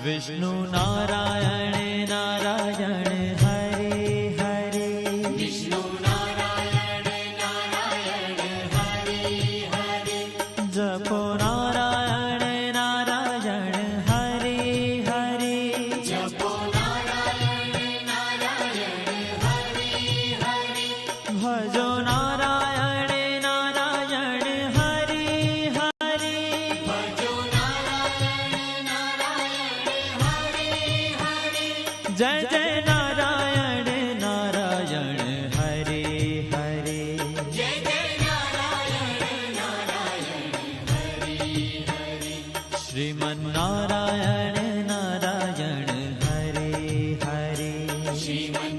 विष्णु नारायण नारायण हरे हरे, विष्णु नारायण नारायण हरे हरे, जपो नारायण नारायण हरे हरे, जपो नारायण नारायण हरे हरे, भजो नारायण नारायण हरे हरे, भजो नारायण नारायण हरे हरे, जय जय नारायण नारायण हरे हरे, जय जय नारायण नारायण हरे हरे, श्रीमन्नारायण नारायण हरे हरे, श्रीमन्